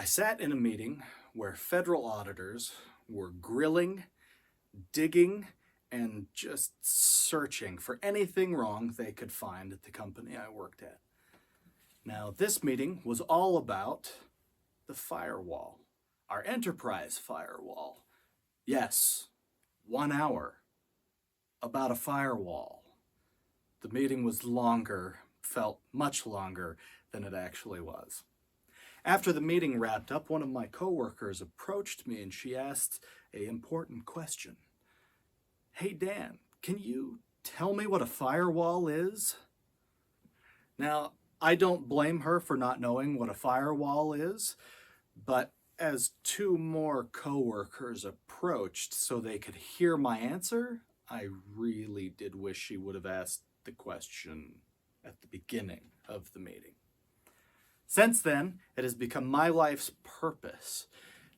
I sat in a meeting where federal auditors were grilling, digging, and just searching for anything wrong they could find at the company I worked at. Now, this meeting was all about the firewall, our enterprise firewall. Yes, 1 hour about a firewall. The meeting was longer, felt much longer than it actually was. After the meeting wrapped up, one of my coworkers approached me and she asked an important question. "Hey Dan, can you tell me what a firewall is?" Now, I don't blame her for not knowing what a firewall is, but as two more coworkers approached so they could hear my answer, I really did wish she would have asked the question at the beginning of the meeting. Since then, it has become my life's purpose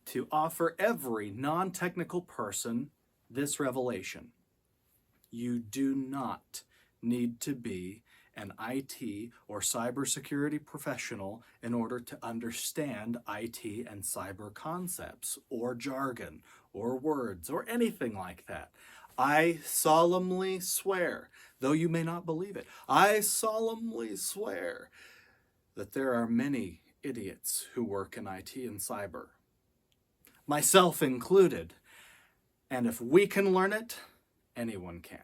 to offer every non-technical person this revelation. You do not need to be an IT or cybersecurity professional in order to understand IT and cyber concepts or jargon or words or anything like that. I solemnly swear, though you may not believe it, I solemnly swear that there are many idiots who work in IT and cyber, myself included. And if we can learn it, anyone can.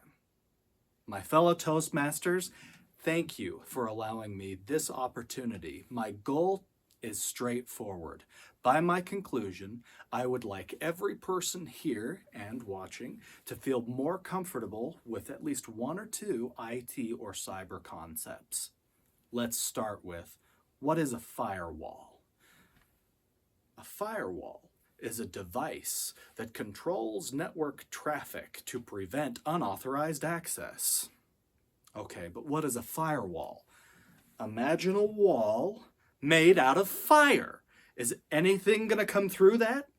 My fellow Toastmasters, thank you for allowing me this opportunity. My goal is straightforward. By my conclusion, I would like every person here and watching to feel more comfortable with at least one or two IT or cyber concepts. Let's start with, what is a firewall? A firewall is a device that controls network traffic to prevent unauthorized access. Okay, but what is a firewall? Imagine a wall made out of fire. Is anything going to come through that?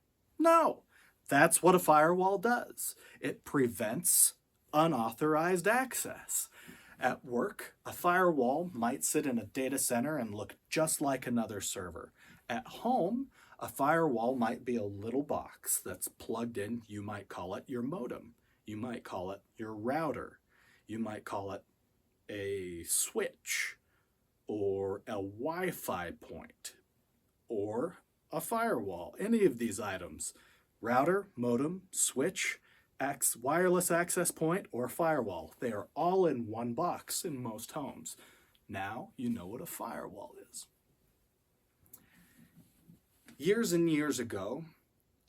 No. That's what a firewall does. It prevents unauthorized access. At work, a firewall might sit in a data center and look just like another server. At home, a firewall might be a little box that's plugged in. You might call it your modem. You might call it your router. You might call it a switch or a Wi-Fi point or a firewall. Any of these items, router, modem, switch, wireless access point, or firewall. They are all in one box in most homes. Now you know what a firewall is. Years and years ago,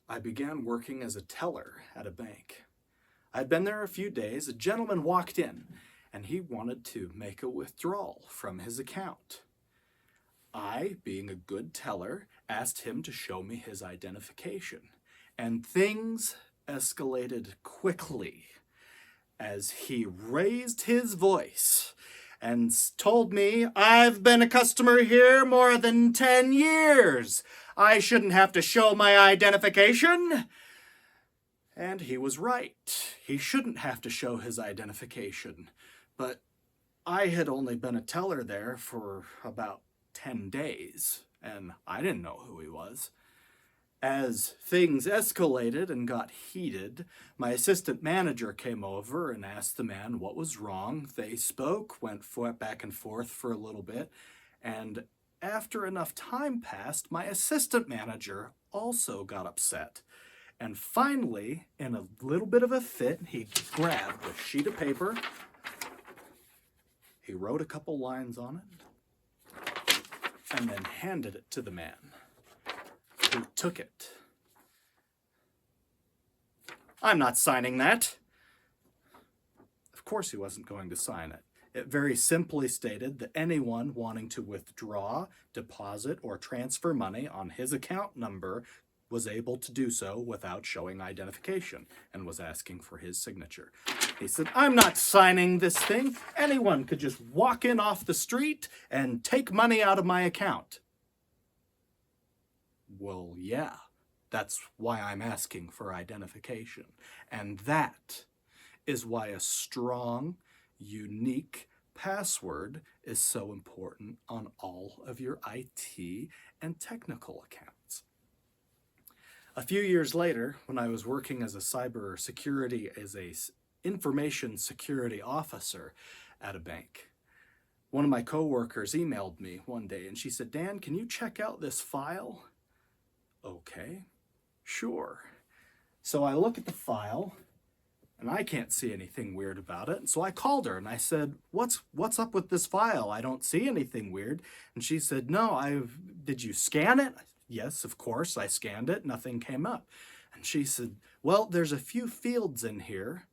I began working as a teller at a bank. I'd been there a few days. A gentleman walked in and he wanted to make a withdrawal from his account. I, being a good teller, asked him to show me his identification, and things escalated quickly as he raised his voice and told me, "I've been a customer here more than 10 years. I shouldn't have to show my identification." And he was right. He shouldn't have to show his identification. But I had only been a teller there for about 10 days, and I didn't know who he was. As things escalated and got heated, my assistant manager came over and asked the man what was wrong. They spoke, went back and forth for a little bit, and after enough time passed, my assistant manager also got upset. And finally, in a little bit of a fit, he grabbed a sheet of paper, he wrote a couple lines on it, and then handed it to the man, who took it. "I'm not signing that." Of course he wasn't going to sign it. It very simply stated that anyone wanting to withdraw, deposit, or transfer money on his account number was able to do so without showing identification, and was asking for his signature. He said, "I'm not signing this thing. Anyone could just walk in off the street and take money out of my account." Well, yeah, that's why I'm asking for identification. And that is why a strong, unique password is so important on all of your IT and technical accounts. A few years later, when I was working as a cybersecurity, as a information security officer at a bank, one of my coworkers emailed me one day and she said, "Dan, can you check out this file?" Okay, sure. So I look at the file and I can't see anything weird about it. And so I called her and I said, what's up with this file? I don't see anything weird. And she said, "No, did you scan it?" Yes, of course, I scanned it. Nothing came up. And she said, "Well, there's a few fields in here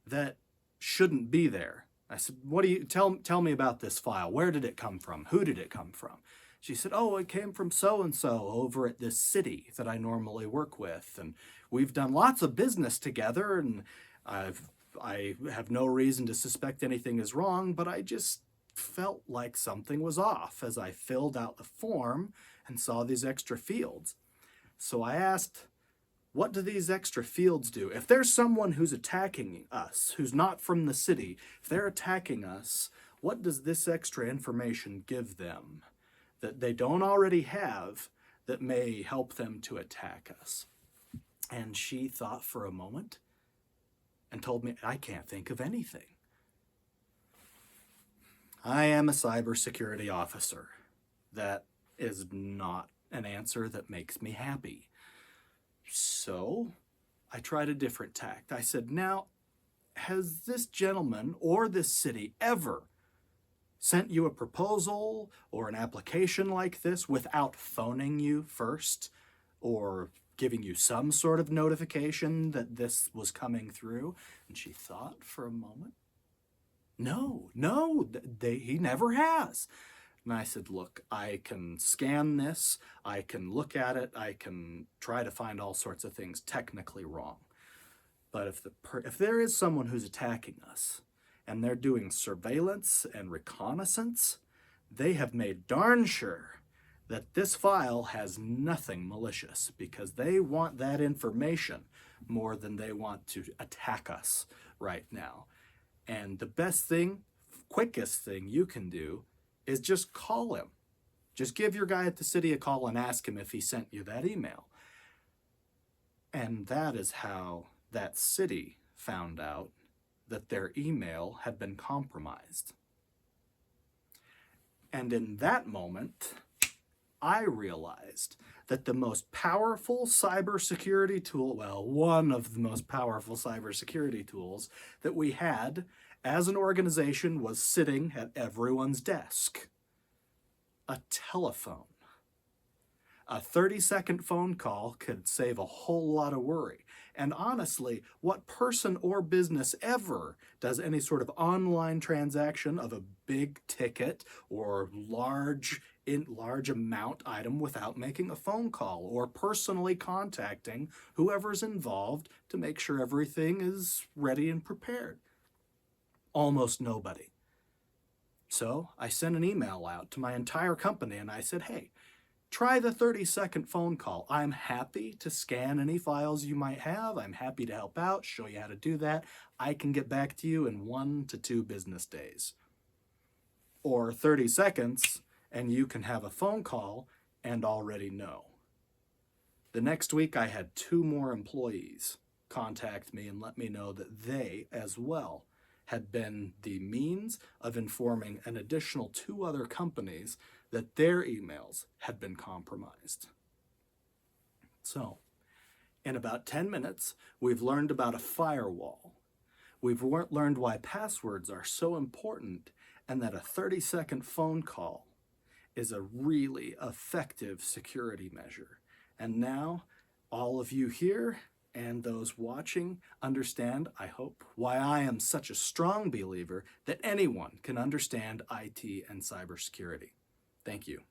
that shouldn't be there." I said, "What do you tell me about this file? Where did it come from? Who did it come from?" She said, "Oh, it came from so-and-so over at this city that I normally work with. And we've done lots of business together, and I have no reason to suspect anything is wrong, but I just felt like something was off as I filled out the form and saw these extra fields." So I asked, "What do these extra fields do? If there's someone who's attacking us, who's not from the city, if they're attacking us, what does this extra information give them that they don't already have that may help them to attack us?" And she thought for a moment and told me, "I can't think of anything." I am a cybersecurity officer. That is not an answer that makes me happy. So I tried a different tact. I said, "Now, has this gentleman or this city ever sent you a proposal or an application like this without phoning you first or giving you some sort of notification that this was coming through?" And she thought for a moment. No, he never has. And I said, "Look, I can scan this, I can look at it, I can try to find all sorts of things technically wrong. But if there is someone who's attacking us and they're doing surveillance and reconnaissance, they have made darn sure that this file has nothing malicious because they want that information more than they want to attack us right now. And the best thing, quickest thing you can do is just call him. Just give your guy at the city a call and ask him if he sent you that email." And that is how that city found out that their email had been compromised. And in that moment, I realized that the most powerful cybersecurity tool, well, one of the most powerful cybersecurity tools that we had as an organization was sitting at everyone's desk: a telephone. A 30-second phone call could save a whole lot of worry. And honestly, what person or business ever does any sort of online transaction of a big ticket or large amount item without making a phone call or personally contacting whoever's involved to make sure everything is ready and prepared? Almost nobody. So I sent an email out to my entire company and I said, "Hey, try the 30-second phone call. I'm happy to scan any files you might have. I'm happy to help out, show you how to do that. I can get back to you in 1 to 2 business days. Or 30 seconds, and you can have a phone call and already know." The next week, I had 2 more employees contact me and let me know that they, as well, had been the means of informing an additional 2 other companies that their emails had been compromised. So, in about 10 minutes, we've learned about a firewall. We've learned why passwords are so important and that a 30-second phone call is a really effective security measure. And now, all of you here and those watching understand, I hope, why I am such a strong believer that anyone can understand IT and cybersecurity. Thank you.